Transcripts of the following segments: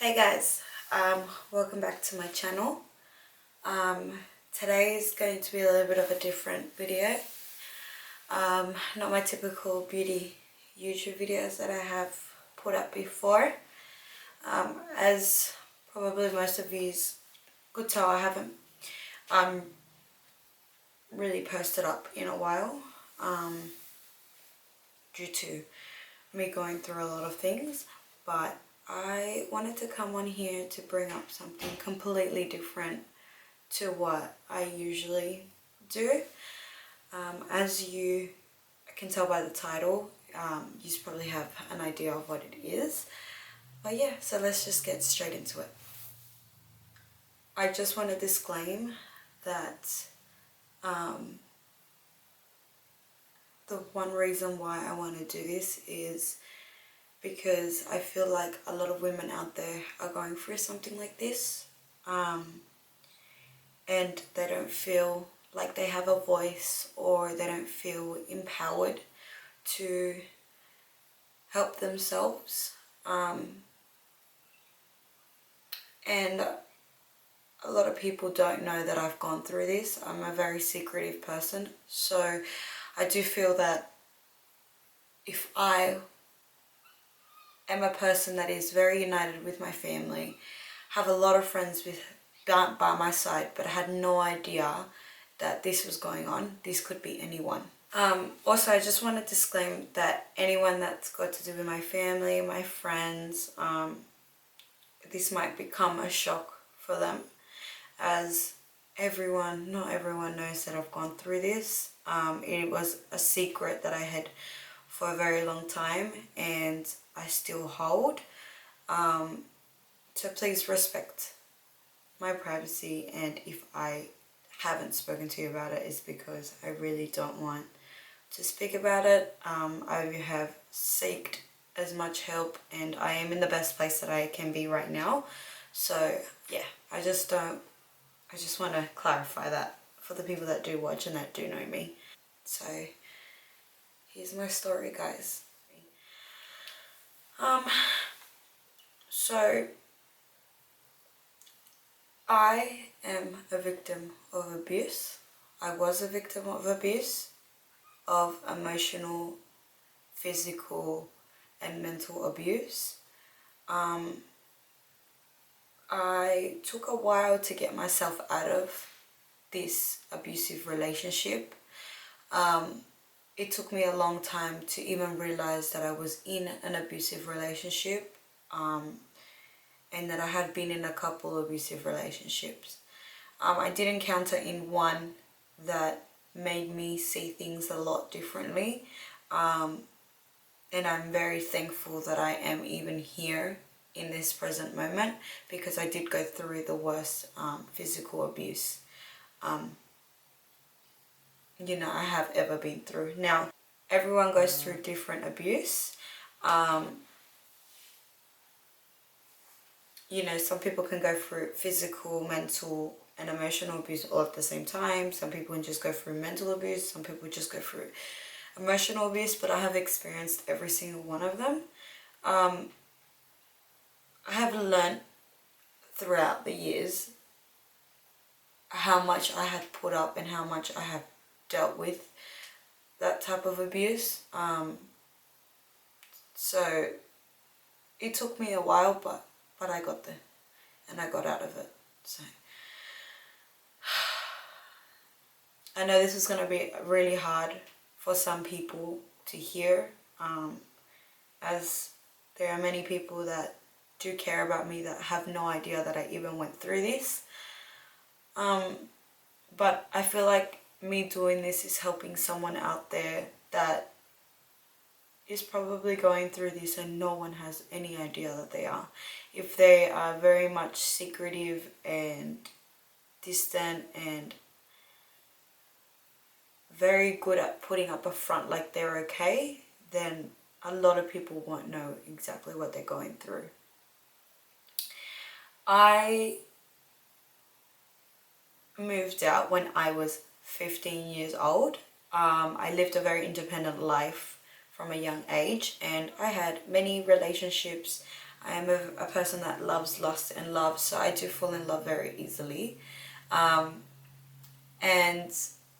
Hey guys, welcome back to my channel. Today is going to be a little bit of a different video. Not my typical beauty YouTube videos that I have put up before. As probably most of you could tell, I haven't really posted up in a while due to me going through a lot of things, but I wanted to come on here to bring up something completely different to what I usually do. As you can tell by the title, you probably have an idea of what it is. But yeah, so let's just get straight into it. I just want to disclaim that the one reason why I want to do this is because I feel like a lot of women out there are going through something like this, and they don't feel like they have a voice, or they don't feel empowered to help themselves. And a lot of people don't know that I've gone through this. I'm a very secretive person, so I do feel that if I am a person that is very united with my family, have a lot of friends by my side, but I had no idea that this was going on. This could be anyone. Also, I just want to disclaim that anyone that's got to do with my family, my friends, this might become a shock for them, as not everyone knows that I've gone through this. It was a secret that I had for a very long time, and I still hold. So please respect my privacy, and if I haven't spoken to you about it, it's because I really don't want to speak about it. I have sought as much help, and I am in the best place that I can be right now. So yeah, I just want to clarify that for the people that do watch and that do know me. So here's my story, guys. So I am a victim of abuse. I was a victim of abuse, of emotional, physical, and mental abuse. I took a while to get myself out of this abusive relationship. It took me a long time to even realize that I was in an abusive relationship, and that I had been in a couple abusive relationships. I did encounter in one that made me see things a lot differently, and I'm very thankful that I am even here in this present moment, because I did go through the worst physical abuse I have ever been through. Now, everyone goes through different abuse. Some people can go through physical, mental, and emotional abuse all at the same time. Some people can just go through mental abuse. Some people just go through emotional abuse, but I have experienced every single one of them. I have learned throughout the years how much I had put up and how much I have dealt with that type of abuse. So it took me a while, but I got there and I got out of it. So I know this is going to be really hard for some people to hear, as there are many people that do care about me that have no idea that I even went through this. But I feel like me doing this is helping someone out there that is probably going through this and no one has any idea that they are. If they are very much secretive and distant and very good at putting up a front like they're okay, then a lot of people won't know exactly what they're going through. I moved out when I was 15 years old. I lived a very independent life from a young age, and I had many relationships. I am a person that loves lust and love, so I do fall in love very easily. And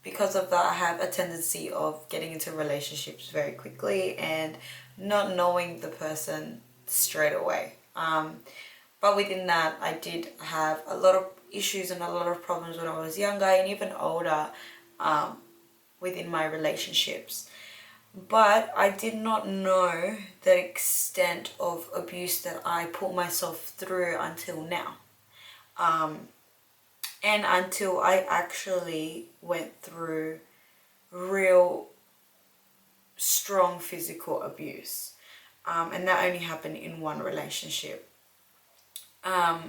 because of that, I have a tendency of getting into relationships very quickly and not knowing the person straight away. But within that, I did have a lot of issues and a lot of problems when I was younger and even older, within my relationships. But I did not know the extent of abuse that I put myself through until now. And until I actually went through real strong physical abuse. And that only happened in one relationship. I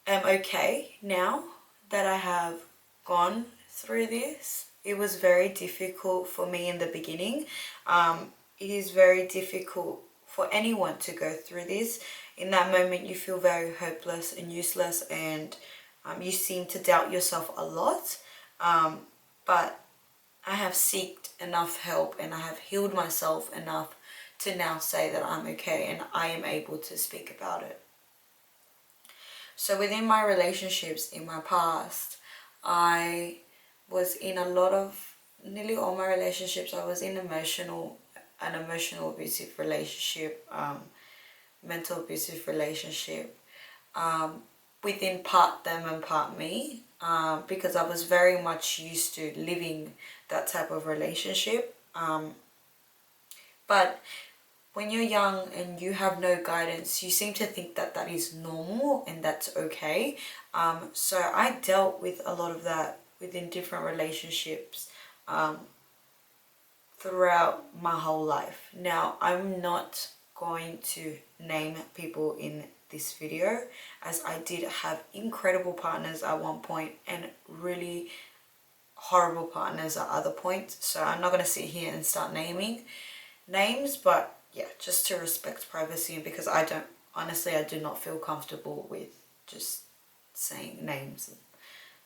am okay now that I have gone through this. It was very difficult for me in the beginning. It is very difficult for anyone to go through this. In that moment, you feel very hopeless and useless, and you seem to doubt yourself a lot. But I have sought enough help and I have healed myself enough to now say that I'm okay and I am able to speak about it. So within my relationships in my past, I was in nearly all my relationships, I was in an emotional abusive relationship, mental abusive relationship, within part them and part me, because I was very much used to living that type of relationship. But when you're young and you have no guidance, you seem to think that that is normal and that's okay. So I dealt with a lot of that within different relationships throughout my whole life. Now, I'm not going to name people in this video, as I did have incredible partners at one point and really horrible partners at other points. So I'm not going to sit here and start naming names, but yeah, just to respect privacy, and because I do not feel comfortable with just saying names and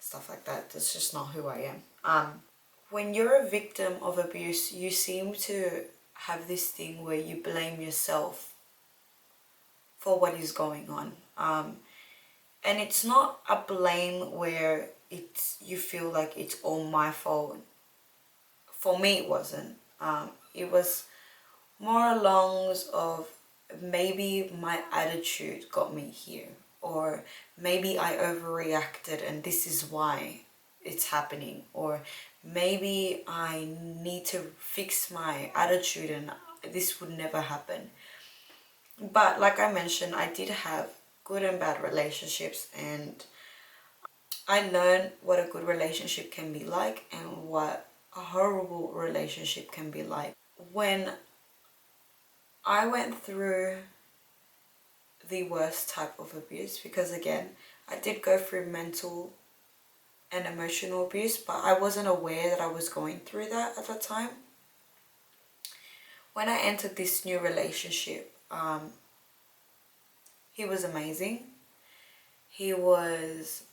stuff like that. That's just not who I am. When you're a victim of abuse, you seem to have this thing where you blame yourself for what is going on. And it's not a blame where you feel like it's all my fault. For me, it wasn't. It was more along of maybe my attitude got me here, or maybe I overreacted and this is why it's happening, or maybe I need to fix my attitude and this would never happen. But like I mentioned, I did have good and bad relationships, and I learned what a good relationship can be like and what a horrible relationship can be like. When I went through the worst type of abuse, because again, I did go through mental and emotional abuse, but I wasn't aware that I was going through that at the time. When I entered this new relationship, he was amazing. He was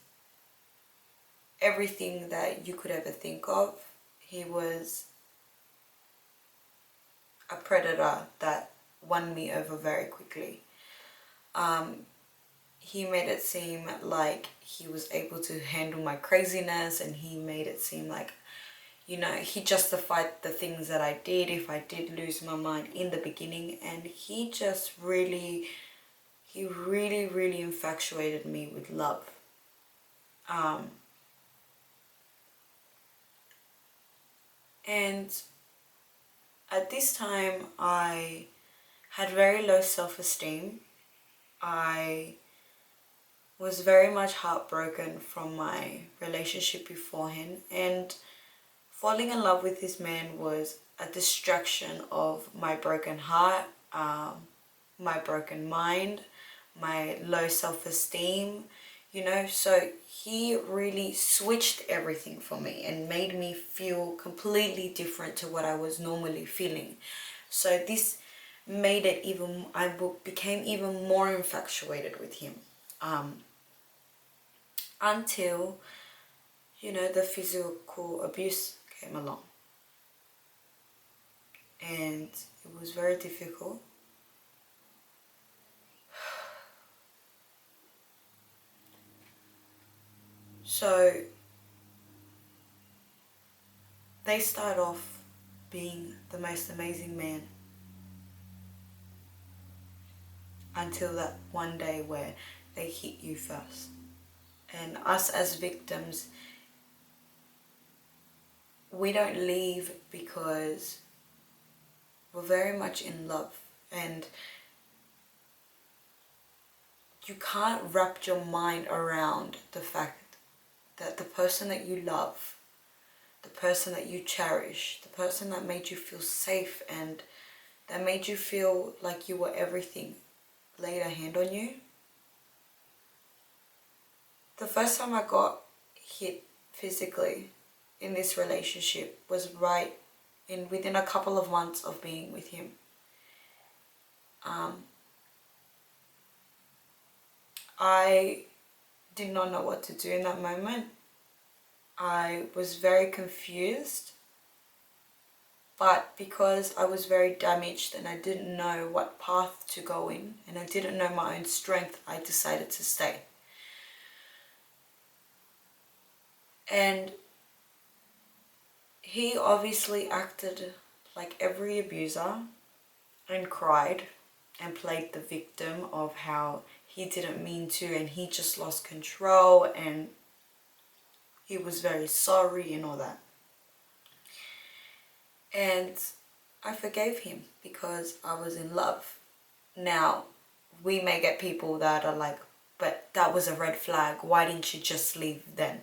everything that you could ever think of. He was a predator that won me over very quickly. He made it seem like he was able to handle my craziness, and he made it seem like, he justified the things that I did if I did lose my mind in the beginning. And he really, really infatuated me with love. And at this time, I had very low self-esteem. I was very much heartbroken from my relationship beforehand, and falling in love with this man was a distraction of my broken heart, my broken mind, my low self-esteem, so he really switched everything for me and made me feel completely different to what I was normally feeling. So this made it I became even more infatuated with him, until, the physical abuse came along. and it was very difficult. So they start off being the most amazing man until that one day where they hit you first. And us as victims, we don't leave because we're very much in love, and you can't wrap your mind around the fact that the person that you love, the person that you cherish, the person that made you feel safe and that made you feel like you were everything, laid a hand on you. The first time I got hit physically in this relationship was within a couple of months of being with him. I did not know what to do in that moment. I was very confused, but because I was very damaged and I didn't know what path to go in and I didn't know my own strength, I decided to stay. And he obviously acted like every abuser and cried and played the victim of how he didn't mean to and he just lost control and he was very sorry and all that. And I forgave him because I was in love. Now, we may get people that are like, but that was a red flag, why didn't you just leave then?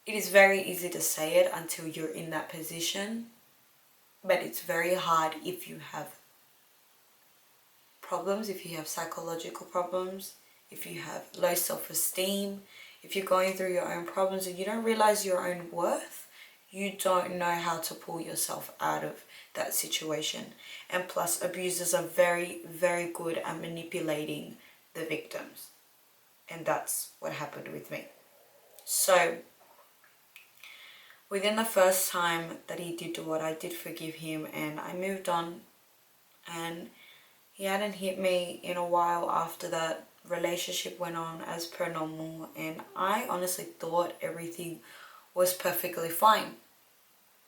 It is very easy to say it until you're in that position, but it's very hard if you have problems, if you have psychological problems, if you have low self-esteem, if you're going through your own problems and you don't realize your own worth, you don't know how to pull yourself out of that situation. And plus, abusers are very, very good at manipulating the victims. And that's what happened with me. So, within the first time that he did what, I did forgive him and I moved on. And he hadn't hit me in a while after that. Relationship went on as per normal and I honestly thought everything was perfectly fine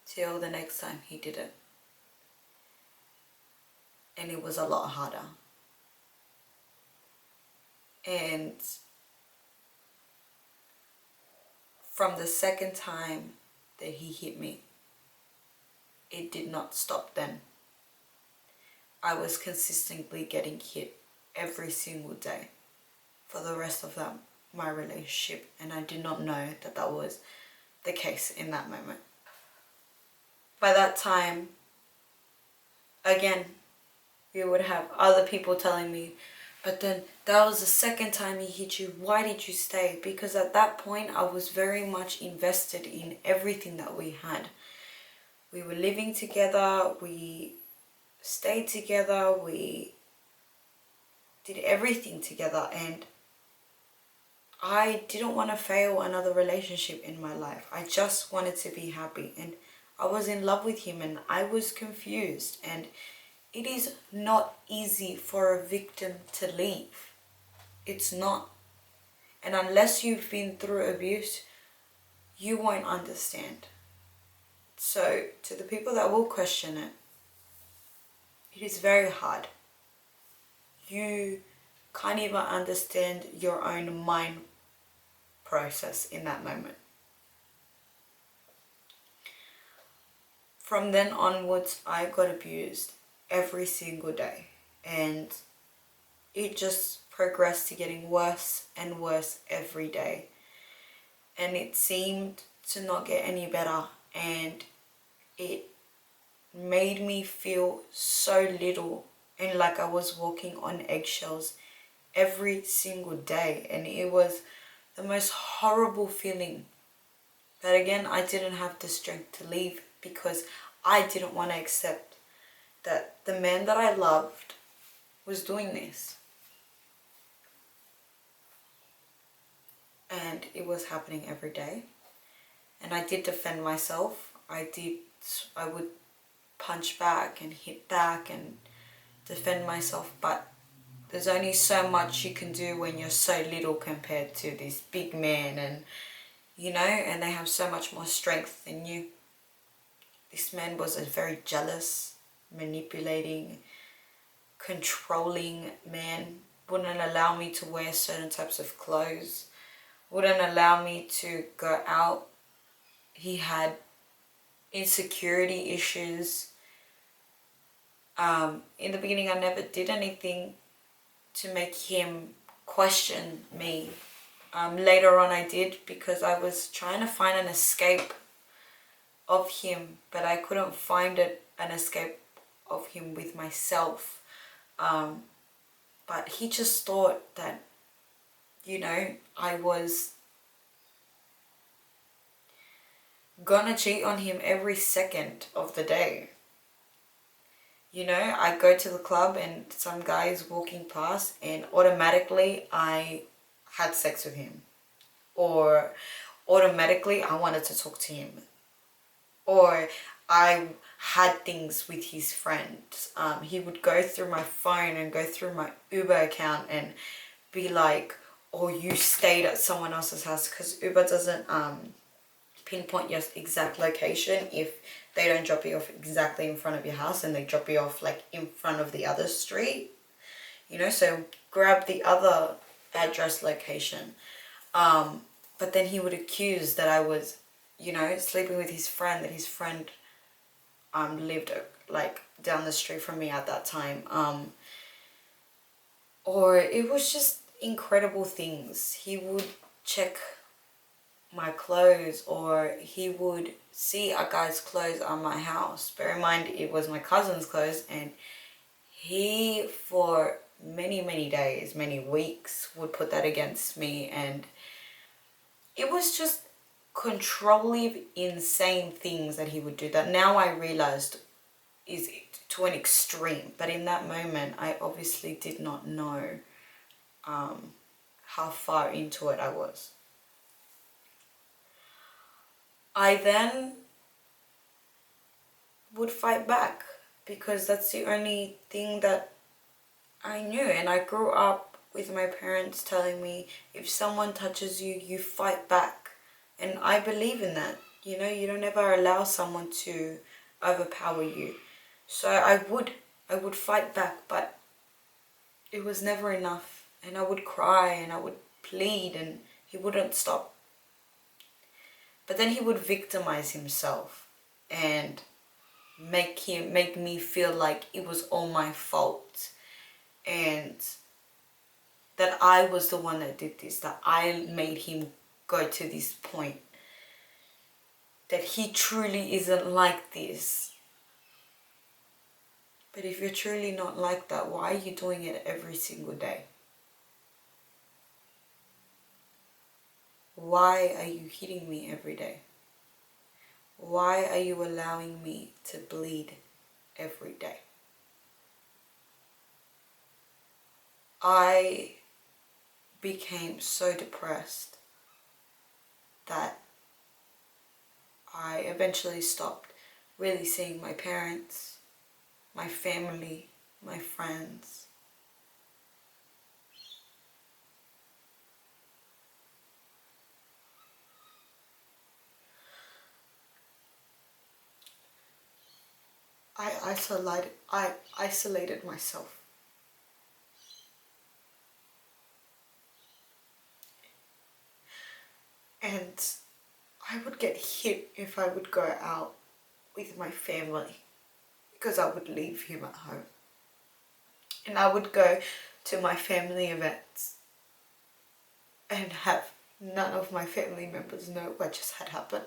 till the next time he did it. And it was a lot harder. And from the second time that he hit me, it did not stop then. I was consistently getting hit every single day for the rest of my relationship, and I did not know that that was the case in that moment. By that time, again, we would have other people telling me, but then that was the second time he hit you, why did you stay? Because at that point I was very much invested in everything that we had. We were living together, we stayed together, we did everything together, and I didn't want to fail another relationship in my life. I just wanted to be happy, and I was in love with him and I was confused, and it is not easy for a victim to leave. It's not. And unless you've been through abuse, you won't understand. So to the people that will question it, it is very hard. You can't even understand your own mind process in that moment. From then onwards, I got abused every single day, and it just progressed to getting worse and worse every day. And it seemed to not get any better, and it made me feel so little and like I was walking on eggshells every single day, and it was the most horrible feeling. But again, I didn't have the strength to leave because I didn't want to accept that the man that I loved was doing this. And it was happening every day. And I did defend myself. I would punch back and hit back and defend myself, but there's only so much you can do when you're so little compared to this big man, and and they have so much more strength than you. This man was a very jealous, manipulating, controlling man. Wouldn't allow me to wear certain types of clothes, wouldn't allow me to go out. He had insecurity issues. In the beginning, I never did anything to make him question me. Later on I did, because I was trying to find an escape of him, but I couldn't find an escape of him with myself. But he just thought that, I was gonna cheat on him every second of the day. I go to the club and some guy is walking past and automatically I had sex with him. Or automatically I wanted to talk to him. Or I had things with his friends. He would go through my phone and go through my Uber account and be like, oh, you stayed at someone else's house, because Uber doesn't pinpoint your exact location if they don't drop you off exactly in front of your house and they drop you off like in front of the other street. So grab the other address location. But then he would accuse that I was, sleeping with his friend, that his friend lived like down the street from me at that time. Or it was just incredible things. He would check my clothes, or he would see a guy's clothes on my house. Bear in mind, it was my cousin's clothes, and he, for many, many days, many weeks, would put that against me, and it was just controlling, insane things that he would do that now I realized is to an extreme. But in that moment, I obviously did not know how far into it I was. I then would fight back, because that's the only thing that I knew. And I grew up with my parents telling me, if someone touches you, you fight back. And I believe in that. You don't ever allow someone to overpower you. So I would fight back, but it was never enough. And I would cry and I would plead and he wouldn't stop. But then he would victimize himself and make me feel like it was all my fault, and that I was the one that did this, that I made him go to this point, that he truly isn't like this. But if you're truly not like that, why are you doing it every single day? Why are you hitting me every day? Why are you allowing me to bleed every day? I became so depressed that I eventually stopped really seeing my parents, my family, my friends. I isolated myself. And I would get hit if I would go out with my family, because I would leave him at home. And I would go to my family events and have none of my family members know what just had happened.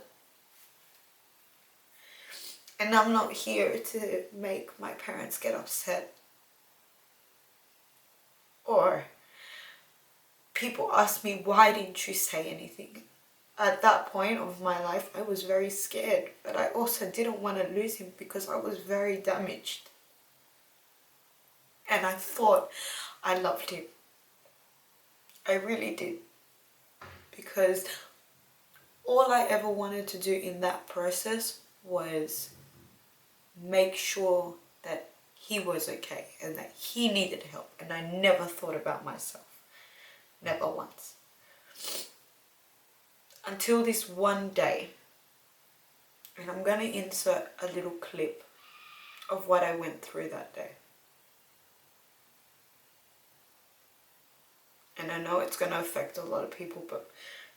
And I'm not here to make my parents get upset, or people ask me, why didn't you say anything? At that point of my life, I was very scared, but I also didn't want to lose him because I was very damaged. And I thought I loved him. I really did. Because all I ever wanted to do in that process was make sure that he was okay and that he needed help, and I never thought about myself. Never once. Until this one day, and I'm going to insert a little clip of what I went through that day. And I know it's going to affect a lot of people, but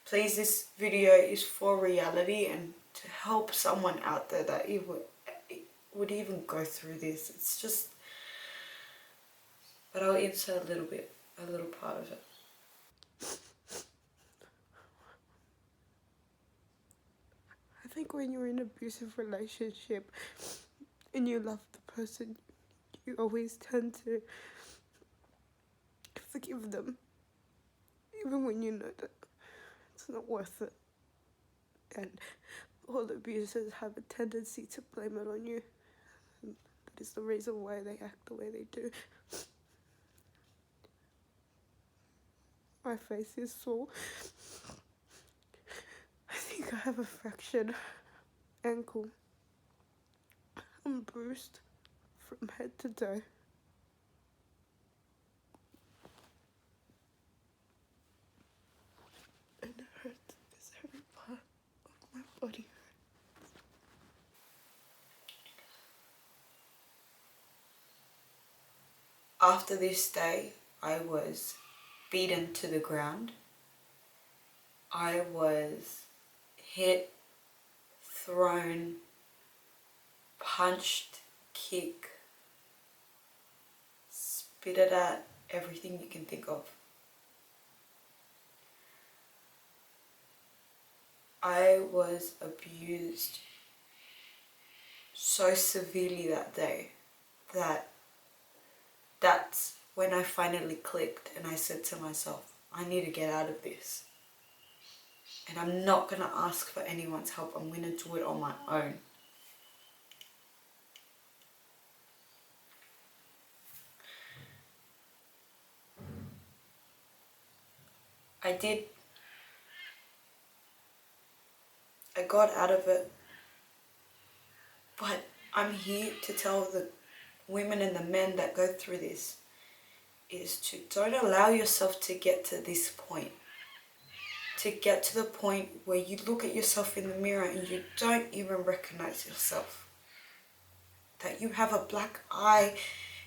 please, this video is for reality and to help someone out there that it would even go through this. It's just, but I'll insert a little part of it. I think when you're in an abusive relationship and you love the person, you always tend to forgive them, even when you know that it's not worth it. And all abusers have a tendency to blame it on you. And that is the reason why they act the way they do. My face is sore. I think I have a fractured ankle. I'm bruised from head to toe. And it hurts because every part of my body hurts. After this day, I was beaten to the ground. I was hit, thrown, punched, kicked, spitted at, everything you can think of. I was abused so severely that day that that's when I finally clicked and I said to myself, I need to get out of this. And I'm not going to ask for anyone's help. I'm going to do it on my own. I got out of it. But I'm here to tell the women and the men that go through this is to don't allow yourself to get to this point. To get to the point where you look at yourself in the mirror and you don't even recognize yourself. That you have a black eye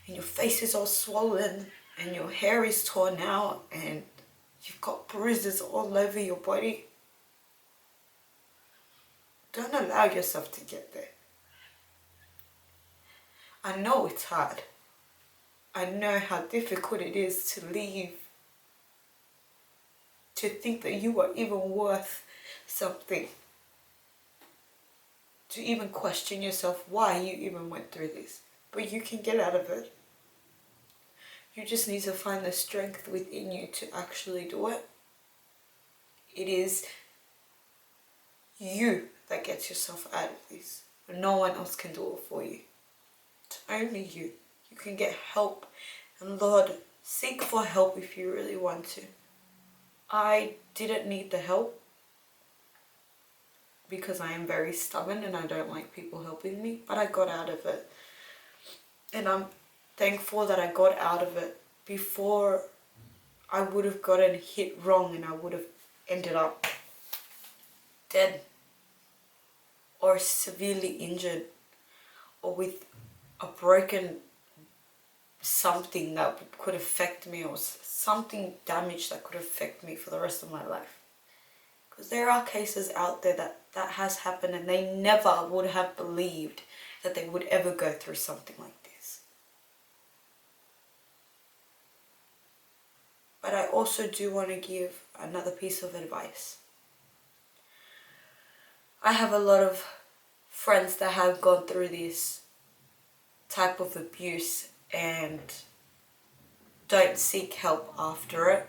and your face is all swollen and your hair is torn out and you've got bruises all over your body. Don't allow yourself to get there. I know it's hard. I know how difficult it is to leave. To think that you are even worth something. To even question yourself why you even went through this. But you can get out of it. You just need to find the strength within you to actually do it. It is you that gets yourself out of this. No one else can do it for you. It's only you. You can get help. And Lord, seek for help if you really want to. I didn't need the help because I am very stubborn and I don't like people helping me, but I got out of it. And I'm thankful that I got out of it before I would have gotten hit wrong and I would have ended up dead or severely injured or with a broken something that could affect me or something damaged that could affect me for the rest of my life. Because there are cases out there that has happened and they never would have believed that they would ever go through something like this. But I also do want to give another piece of advice. I have a lot of friends that have gone through this type of abuse and don't seek help after it.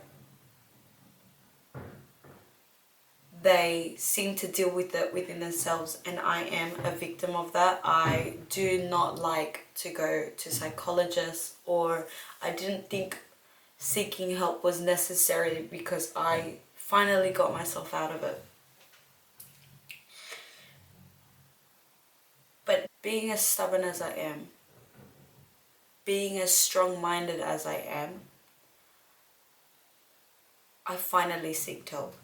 They seem to deal with it within themselves, and I am a victim of that. I do not like to go to psychologists, or I didn't think seeking help was necessary because I finally got myself out of it. But being as stubborn as I am, being as strong-minded as I am, I finally seeked help.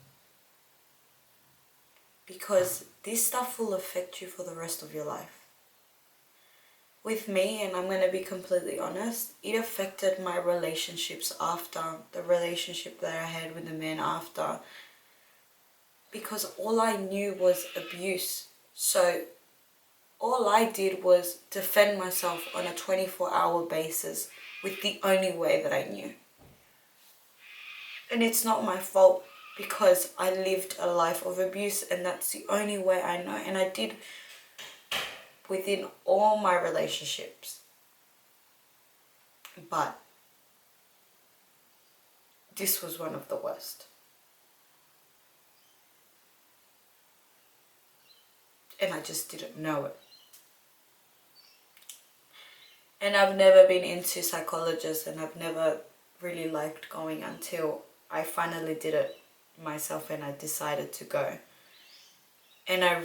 Because this stuff will affect you for the rest of your life. With me, and I'm going to be completely honest, it affected my relationships after, the relationship that I had with the man after, because all I knew was abuse. So all I did was defend myself on a 24-hour basis with the only way that I knew. And it's not my fault, because I lived a life of abuse and that's the only way I know. And I did within all my relationships. But this was one of the worst. And I just didn't know it. And I've never been into psychologists, and I've never really liked going until I finally did it myself and I decided to go. And I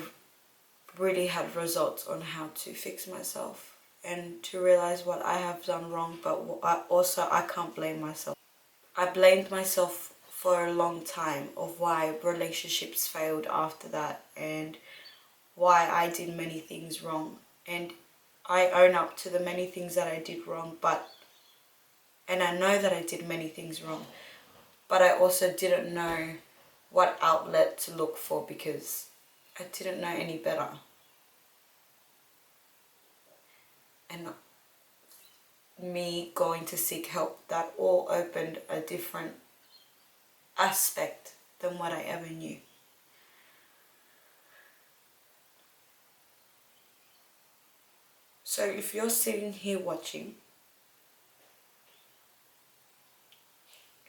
really had results on how to fix myself and to realize what I have done wrong, but I can't blame myself. I blamed myself for a long time of why relationships failed after that and why I did many things wrong. And I own up to the many things that I did wrong, and I know that I did many things wrong, but I also didn't know what outlet to look for because I didn't know any better. And me going to seek help, that all opened a different aspect than what I ever knew. So if you're sitting here watching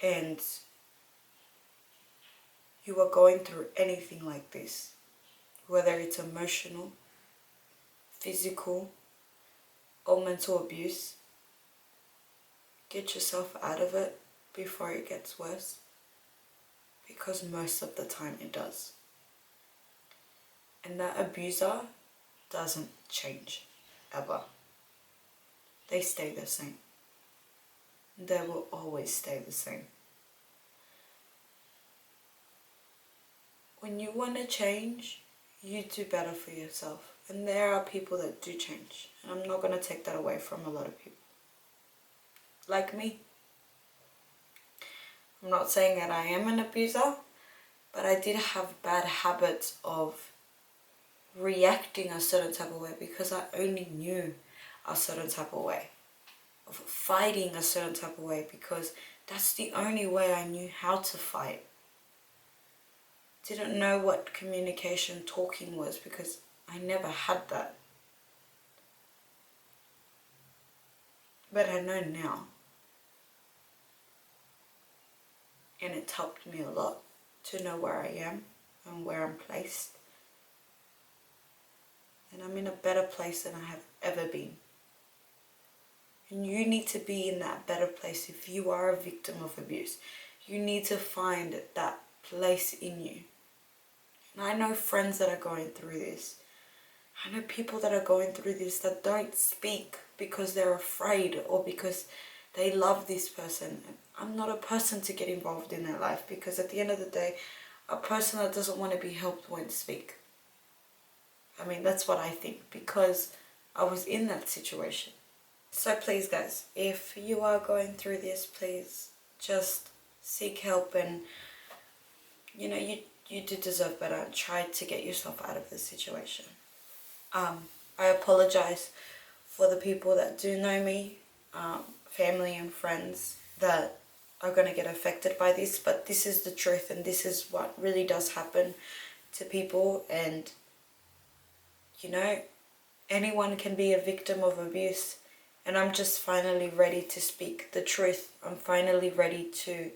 and you are going through anything like this, whether it's emotional, physical, or mental abuse, get yourself out of it before it gets worse, because most of the time it does. And that abuser doesn't change, ever. They stay the same. They will always stay the same. When you want to change, you do better for yourself. And there are people that do change. And I'm not going to take that away from a lot of people. Like me. I'm not saying that I am an abuser, but I did have bad habits of reacting a certain type of way because I only knew a certain type of way. Of fighting a certain type of way because that's the only way I knew how to fight. Didn't know what communication, talking was because I never had that. But I know now. And it's helped me a lot to know where I am and where I'm placed. And I'm in a better place than I have ever been. And you need to be in that better place if you are a victim of abuse. You need to find that place in you. And I know friends that are going through this. I know people that are going through this that don't speak because they're afraid or because they love this person. I'm not a person to get involved in their life because at the end of the day, a person that doesn't want to be helped won't speak. I mean, that's what I think because I was in that situation. So please guys, if you are going through this, please just seek help and you know, you do deserve better. Try to get yourself out of this situation. I apologize for the people that do know me, family and friends that are going to get affected by this, but this is the truth and this is what really does happen to people. And you know, anyone can be a victim of abuse, and I'm just finally ready to speak the truth. I'm finally ready to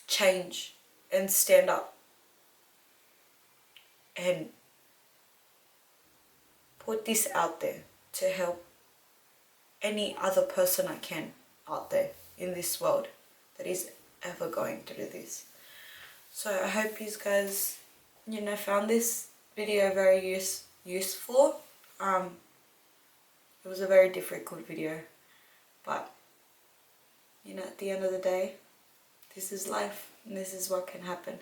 change and stand up and put this out there to help any other person I can out there in this world that is ever going through this. So I hope you guys, you know, found this video very useful. It was a very difficult video, but you know, at the end of the day, this is life and this is what can happen.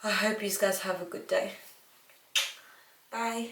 I hope you guys have a good day. Bye.